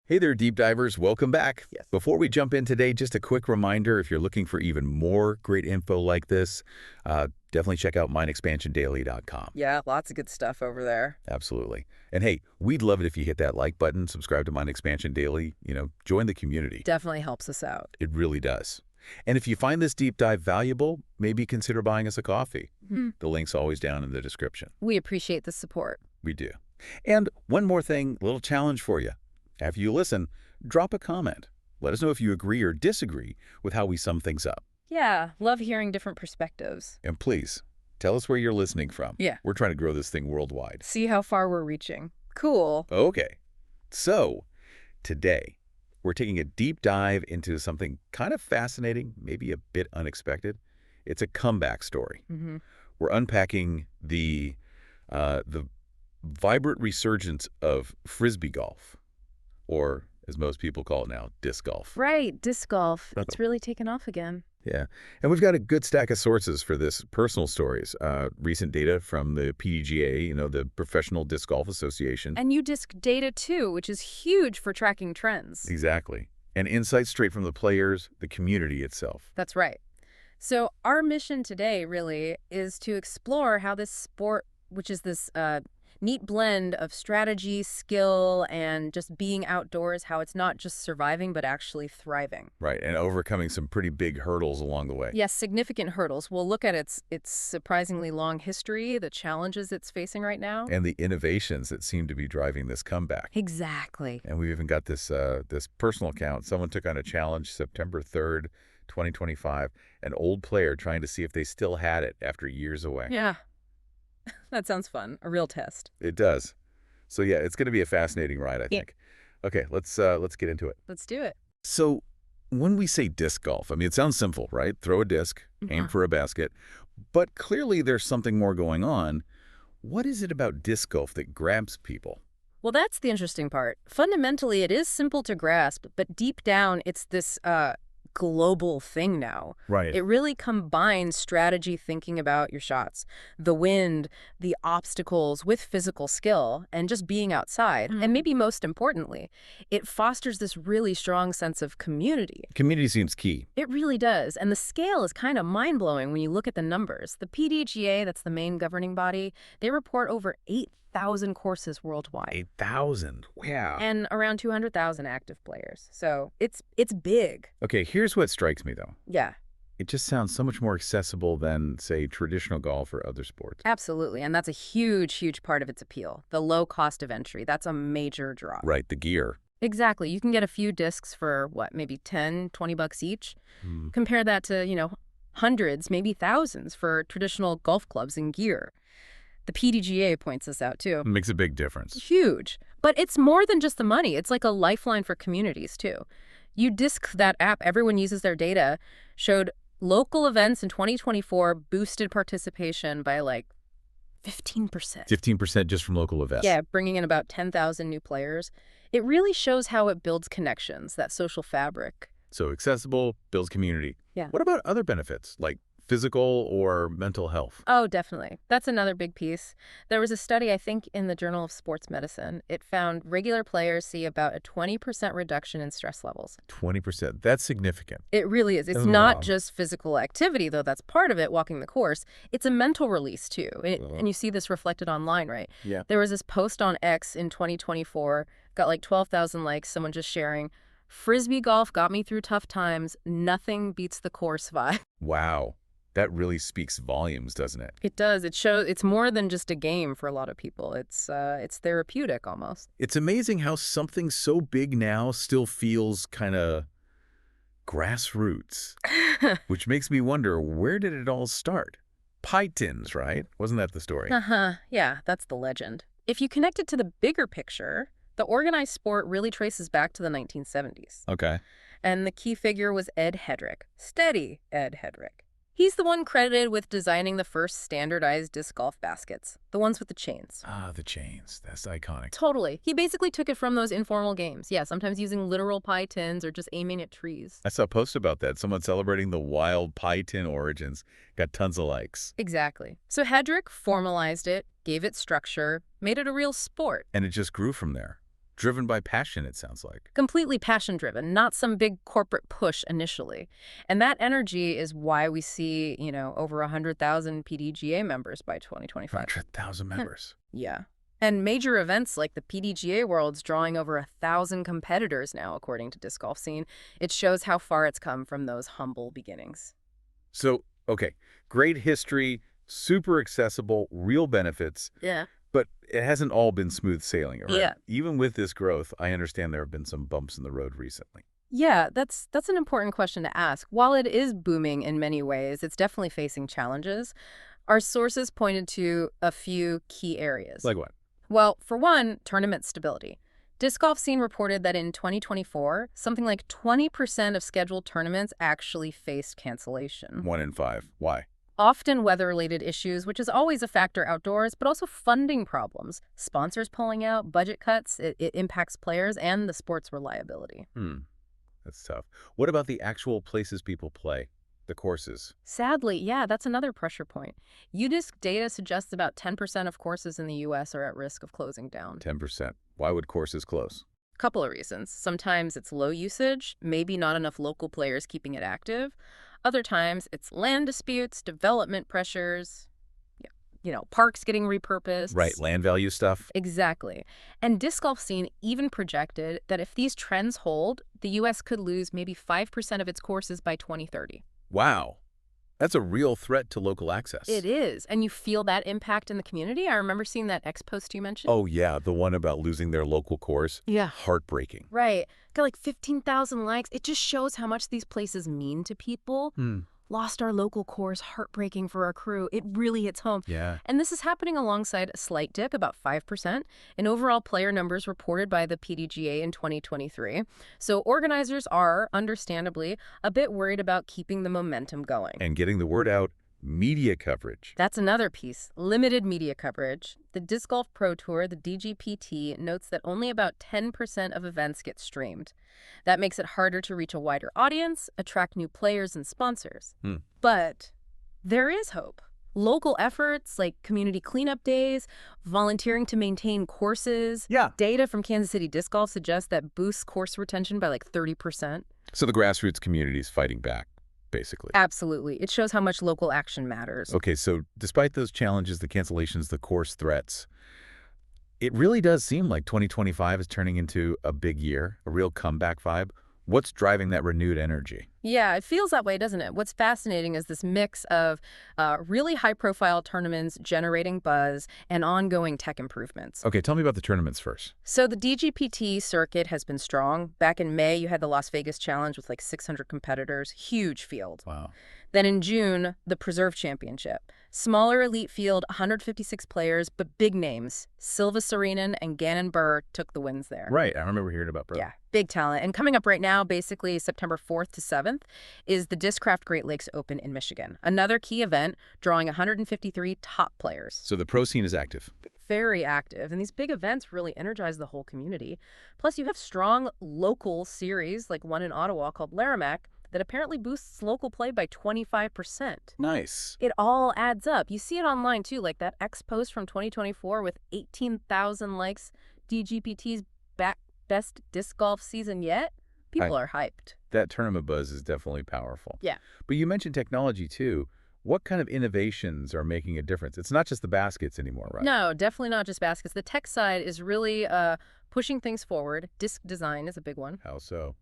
Hey there, deep divers. Welcome back. Yes. Before we jump in today, just a quick reminder, if you're looking for even more great info like this, definitely check out mindexpansiondaily.com. Yeah, lots of good stuff over there. Absolutely. And hey, we'd love it if you hit that like button, subscribe to Mind Expansion Daily, join the community. Definitely helps us out. It really does. And if you find this deep dive valuable, maybe consider buying us a coffee. The link's always down in the description. We appreciate the support. We do. And one more thing, a little challenge for you. After you listen, drop a comment. Let us know if you agree or disagree with how we sum things up. Yeah, love hearing different perspectives. And please, tell us where you're listening from. Yeah. We're trying to grow this thing worldwide. See how far we're reaching. Cool. Okay. So, today, we're taking a deep dive into something kind of fascinating, maybe a bit unexpected. It's a comeback story. We're unpacking the vibrant resurgence of Frisbee golf, or as most people call it now, disc golf. Right, disc golf. It's really taken off again. Yeah, and we've got a good stack of sources for this, personal stories, recent data from the PDGA, the Professional Disc Golf Association. And you disc data too, which is huge for tracking trends. Exactly. And insights straight from the players, the community itself. That's right. So our mission today really is to explore how this sport, which is this neat blend of strategy, skill, and just being outdoors, how it's not just surviving, but actually thriving. Right, and overcoming some pretty big hurdles along the way. Yes, significant hurdles. We'll look at its surprisingly long history, the challenges it's facing right now. And the innovations that seem to be driving this comeback. Exactly. And we even got this personal account. Someone took on a challenge September 3rd, 2025, an old player trying to see if they still had it after years away. Yeah. That sounds fun. A real test. It does. So yeah, it's going to be a fascinating ride, I think. Okay, let's get into it. Let's do it. So when we say disc golf, I mean, it sounds simple, right? Throw a disc, aim for a basket. But clearly there's something more going on. What is it about disc golf that grabs people? Well, that's the interesting part. Fundamentally, it is simple to grasp, but deep down, it's this global thing now. Right. It really combines strategy, thinking about your shots, the wind, the obstacles with physical skill, and just being outside. And maybe most importantly, it fosters this really strong sense of community. Community seems key. It really does. And the scale is kind of mind-blowing when you look at the numbers. The PDGA, that's the main governing body, they report over 8,000 courses worldwide. 8,000. Wow. And around 200,000 active players. So it's big. Okay, here's what strikes me, though. Yeah. It just sounds so much more accessible than, say, traditional golf or other sports. Absolutely. And that's a huge, huge part of its appeal. The low cost of entry. That's a major draw. Right, the gear. Exactly. You can get a few discs for, what, maybe 10, 20 bucks each? Compare that to, hundreds, maybe thousands for traditional golf clubs and gear. The PDGA points this out, too. Makes a big difference. Huge. But it's more than just the money. It's like a lifeline for communities, too. You disc that app, everyone uses their data, showed local events in 2024 boosted participation by like 15%. 15% just from local events. Yeah, bringing in about 10,000 new players. It really shows how it builds connections, that social fabric. So accessible, builds community. Yeah. What about other benefits, like physical or mental health? Oh, definitely. That's another big piece. There was a study, I think, in the Journal of Sports Medicine. It found regular players see about a 20% reduction in stress levels. 20%. That's significant. It really is. It's not just physical activity, though that's part of it, walking the course. It's a mental release, too. And you see this reflected online, right? Yeah. There was this post on X in 2024, got like 12,000 likes, someone just sharing, Frisbee golf got me through tough times. Nothing beats the course vibe. Wow. That really speaks volumes, doesn't it? It does. It shows it's more than just a game for a lot of people. It's therapeutic almost. It's amazing how something so big now still feels kind of grassroots, which makes me wonder, where did it all start? Pie tins, right? Wasn't that the story? Yeah, that's the legend. If you connect it to the bigger picture, the organized sport really traces back to the 1970s. Okay. And the key figure was Ed Hedrick. Steady Ed Hedrick. He's the one credited with designing the first standardized disc golf baskets, the ones with the chains. Ah, the chains. That's iconic. Totally. He basically took it from those informal games. Yeah, sometimes using literal pie tins or just aiming at trees. I saw a post about that. Someone celebrating the wild pie tin origins. Got tons of likes. Exactly. So Hedrick formalized it, gave it structure, made it a real sport. And it just grew from there. Driven by passion, it sounds like. Completely passion-driven, not some big corporate push initially. And that energy is why we see, over 100,000 PDGA members by 2025. 100,000 members. Yeah. And major events like the PDGA World's drawing over 1,000 competitors now, according to Disc Golf Scene. It shows how far it's come from those humble beginnings. So, okay, great history, super accessible, real benefits. Yeah. But it hasn't all been smooth sailing, right? Yeah. Even with this growth, I understand there have been some bumps in the road recently. Yeah, that's an important question to ask. While it is booming in many ways, it's definitely facing challenges. Our sources pointed to a few key areas. Like what? Well, for one, tournament stability. Disc Golf Scene reported that in 2024, something like 20% of scheduled tournaments actually faced cancellation. 1 in 5. Why? Often weather-related issues, which is always a factor outdoors, but also funding problems. Sponsors pulling out, budget cuts, it impacts players and the sport's reliability. That's tough. What about the actual places people play? The courses? Sadly, yeah, that's another pressure point. UDisc data suggests about 10% of courses in the U.S. are at risk of closing down. 10%. Why would courses close? Couple of reasons. Sometimes it's low usage, maybe not enough local players keeping it active. Other times it's land disputes, development pressures, parks getting repurposed. Right, land value stuff? Exactly. And Disc Golf Scene even projected that if these trends hold, the U.S. could lose maybe 5% of its courses by 2030. Wow. That's a real threat to local access. It is. And you feel that impact in the community? I remember seeing that X post you mentioned. Oh, yeah, the one about losing their local course? Yeah. Heartbreaking. Right. Got like 15,000 likes. It just shows how much these places mean to people. Lost our local course, heartbreaking for our crew. It really hits home. Yeah. And this is happening alongside a slight dip, about 5%, in overall player numbers reported by the PDGA in 2023. So organizers are, understandably, a bit worried about keeping the momentum going. And getting the word out, media coverage. That's another piece, limited media coverage. The Disc Golf Pro Tour, the DGPT, notes that only about 10% of events get streamed. That makes it harder to reach a wider audience, attract new players and sponsors. But there is hope. Local efforts like community cleanup days, volunteering to maintain courses. Yeah. Data from Kansas City Disc Golf suggests that boosts course retention by like 30%. So the grassroots community is fighting back, basically. Absolutely. It shows how much local action matters. Okay, so despite those challenges, the cancellations, the course threats, it really does seem like 2025 is turning into a big year, a real comeback vibe. What's driving that renewed energy? Yeah, it feels that way, doesn't it? What's fascinating is this mix of really high-profile tournaments generating buzz and ongoing tech improvements. Okay, tell me about the tournaments first. So the DGPT circuit has been strong. Back in May, you had the Las Vegas Challenge with like 600 competitors, huge field. Wow. Then in June, the Preserve Championship. Smaller elite field, 156 players, but big names. Silva Serenen and Gannon Burr took the wins there. Right, I remember hearing about Bro. Yeah, big talent. And coming up right now, basically September 4th to 7th, is the Discraft Great Lakes Open in Michigan. Another key event drawing 153 top players. So the pro scene is active. Very active. And these big events really energize the whole community. Plus, you have strong local series, like one in Ottawa called Laramec, that apparently boosts local play by 25%. Nice. It all adds up. You see it online, too, like that X post from 2024 with 18,000 likes, DGPT's best disc golf season yet. People are hyped. That tournament buzz is definitely powerful. Yeah. But you mentioned technology, too. What kind of innovations are making a difference? It's not just the baskets anymore, right? No, definitely not just baskets. The tech side is really pushing things forward. Disc design is a big one. How so?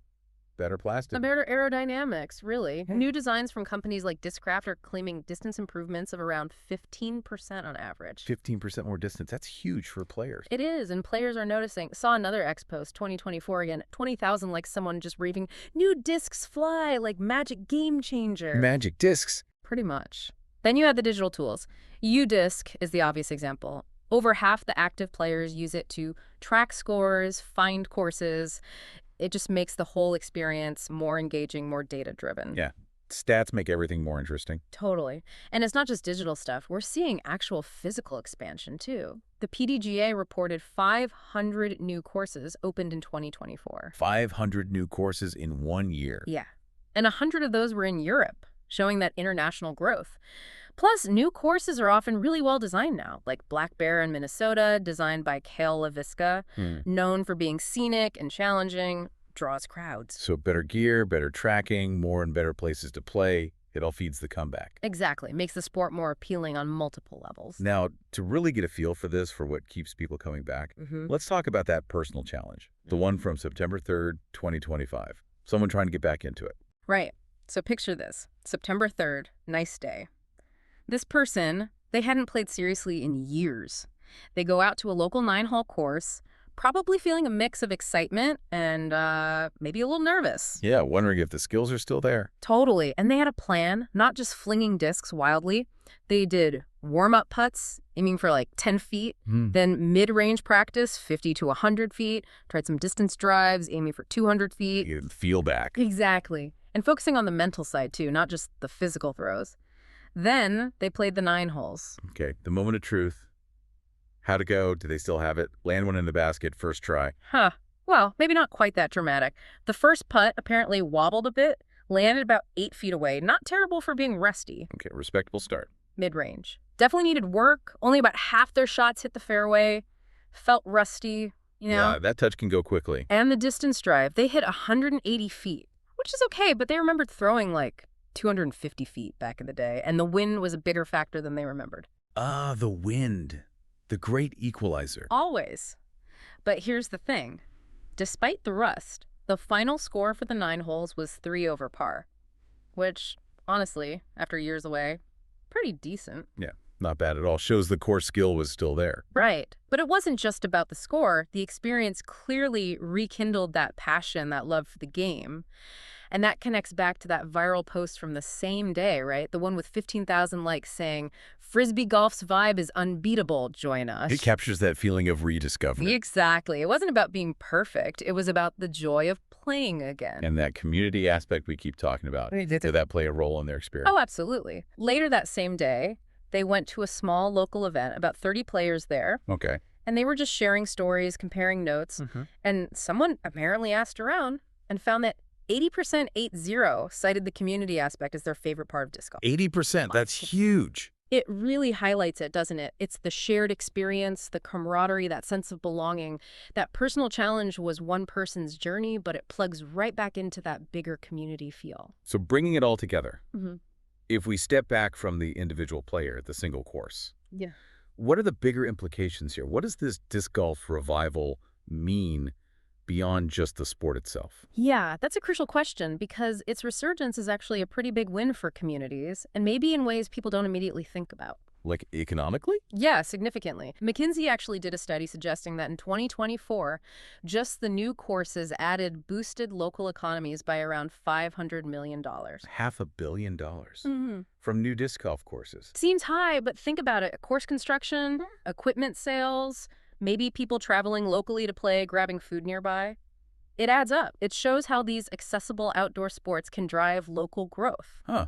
Better plastic. Better aerodynamics, really. New designs from companies like Discraft are claiming distance improvements of around 15% on average. 15% more distance. That's huge for players. It is, and players are noticing. Saw another X post, 2024 again, 20,000 like someone just raving, new discs fly, like magic game changer. Magic discs. Pretty much. Then you have the digital tools. UDisc is the obvious example. Over half the active players use it to track scores, find courses. It just makes the whole experience more engaging, more data-driven. Yeah. Stats make everything more interesting. Totally. And it's not just digital stuff. We're seeing actual physical expansion, too. The PDGA reported 500 new courses opened in 2024. 500 new courses in 1 year. Yeah. And 100 of those were in Europe, showing that international growth. Plus, new courses are often really well designed now, like Black Bear in Minnesota, designed by Kale LaVisca, Hmm. known for being scenic and challenging, draws crowds. So better gear, better tracking, more and better places to play. It all feeds the comeback. Exactly. Makes the sport more appealing on multiple levels. Now, to really get a feel for this, for what keeps people coming back, let's talk about that personal challenge, the one from September 3rd, 2025. Someone trying to get back into it. Right. So picture this. September 3rd, nice day. This person, they hadn't played seriously in years. They go out to a local 9-hole course, probably feeling a mix of excitement and maybe a little nervous. Yeah, wondering if the skills are still there. Totally. And they had a plan, not just flinging discs wildly. They did warm-up putts, aiming for like 10 feet, then mid-range practice, 50 to 100 feet, tried some distance drives, aiming for 200 feet. You can feel back. Exactly. And focusing on the mental side, too, not just the physical throws. Then they played the 9 holes. Okay, the moment of truth. How'd it go? Do they still have it? Land one in the basket, first try. Huh. Well, maybe not quite that dramatic. The first putt apparently wobbled a bit, landed about 8 feet away. Not terrible for being rusty. Okay, respectable start. Mid-range. Definitely needed work. Only about half their shots hit the fairway. Felt rusty, you know? Yeah, that touch can go quickly. And the distance drive, they hit 180 feet, which is okay, but they remembered throwing like 250 feet back in the day, and the wind was a bigger factor than they remembered. Ah, the wind. The great equalizer. Always. But here's the thing. Despite the rust, the final score for the 9 holes was 3 over par, which, honestly, after years away, pretty decent. Yeah, not bad at all. Shows the core skill was still there. Right. But it wasn't just about the score. The experience clearly rekindled that passion, that love for the game. And that connects back to that viral post from the same day, right? The one with 15,000 likes saying, "Frisbee golf's vibe is unbeatable, join us." It captures that feeling of rediscovery. Exactly. It wasn't about being perfect. It was about the joy of playing again. And that community aspect we keep talking about. Did that play a role in their experience? Oh, absolutely. Later that same day, they went to a small local event, about 30 players there. Okay. And they were just sharing stories, comparing notes. And someone apparently asked around and found that 80% 80 cited the community aspect as their favorite part of disc golf. 80%, that's huge. It really highlights it, doesn't it? It's the shared experience, the camaraderie, that sense of belonging. That personal challenge was one person's journey, but it plugs right back into that bigger community feel. So bringing it all together, Mm-hmm. if we step back from the individual player, the single course, Yeah. what are the bigger implications here? What does this disc golf revival mean beyond just the sport itself? Yeah, that's a crucial question because its resurgence is actually a pretty big win for communities and maybe in ways people don't immediately think about. Like economically? Yeah, significantly. McKinsey actually did a study suggesting that in 2024, just the new courses boosted local economies by around $500 million. $500 million Mm-hmm. from new disc golf courses. Seems high, but think about it. Course construction, equipment sales, maybe people traveling locally to play, grabbing food nearby. It adds up. It shows how these accessible outdoor sports can drive local growth. Huh.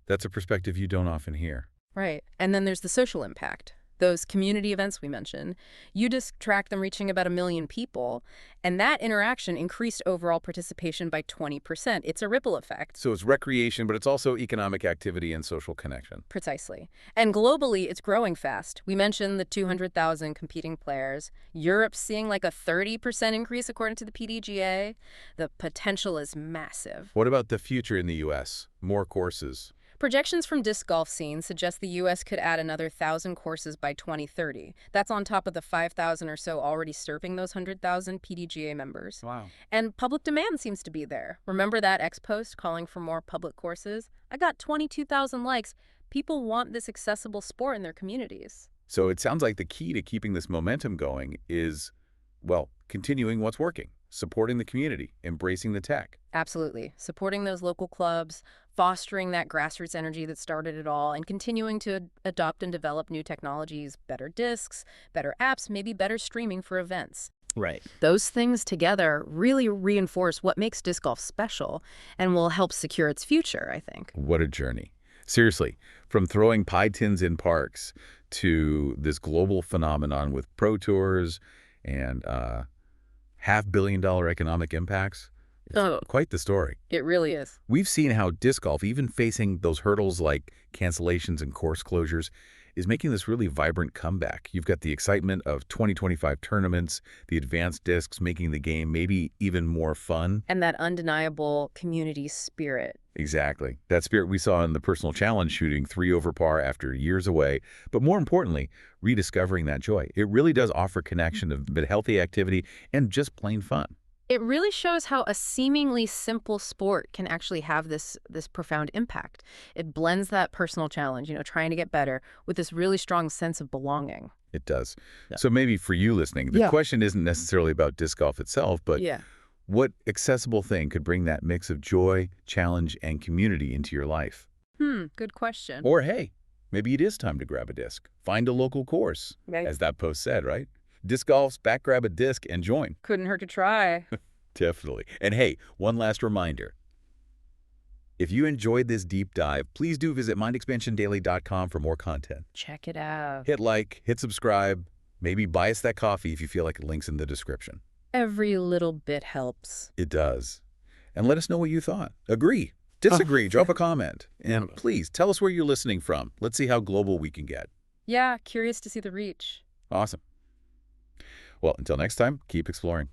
That's a perspective you don't often hear. Right. And then there's the social impact. Those community events we mentioned, you just track them reaching about 1 million people, and that interaction increased overall participation by 20%. It's a ripple effect. So it's recreation, but it's also economic activity and social connection. Precisely. And globally, it's growing fast. We mentioned the 200,000 competing players. Europe's seeing like a 30% increase according to the PDGA. The potential is massive. What about the future in the U.S.? More courses. Projections from disc golf scene suggest the U.S. could add another 1,000 courses by 2030. That's on top of the 5,000 or so already serving those 100,000 PDGA members. Wow. And public demand seems to be there. Remember that X post calling for more public courses? I got 22,000 likes. People want this accessible sport in their communities. So it sounds like the key to keeping this momentum going is, well, continuing what's working, supporting the community, embracing the tech. Absolutely. Supporting those local clubs, fostering that grassroots energy that started it all, and continuing to adopt and develop new technologies, better discs, better apps, maybe better streaming for events. Right. Those things together really reinforce what makes disc golf special and will help secure its future, I think. What a journey. Seriously, from throwing pie tins in parks to this global phenomenon with pro tours and $500 million economic impacts, It's Oh, quite the story. it really is. We've seen how disc golf, even facing those hurdles like cancellations and course closures, is making this really vibrant comeback. You've got the excitement of 2025 tournaments, the advanced discs making the game maybe even more fun. And that undeniable community spirit. Exactly. That spirit we saw in the personal challenge shooting 3 over par after years away, but more importantly, rediscovering that joy. It really does offer connection of but healthy activity and just plain fun. It really shows how a seemingly simple sport can actually have this profound impact. It blends that personal challenge, trying to get better, with this really strong sense of belonging. It does. Yeah. So maybe for you listening, the Yeah. question isn't necessarily about disc golf itself, but Yeah. what accessible thing could bring that mix of joy, challenge, and community into your life? Good question. Or hey, maybe it is time to grab a disc. Find a local course, Right. as that post said, right? Disc golf's back, grab a disc and join. Couldn't hurt to try. Definitely. And hey, one last reminder. If you enjoyed this deep dive, please do visit mindexpansiondaily.com for more content. Check it out. Hit like, hit subscribe, maybe buy us that coffee if you feel like link's in the description. Every little bit helps. It does. And let us know what you thought. Agree, disagree, drop a comment. And please, tell us where you're listening from. Let's see how global we can get. Yeah, curious to see the reach. Awesome. Well, until next time, keep exploring.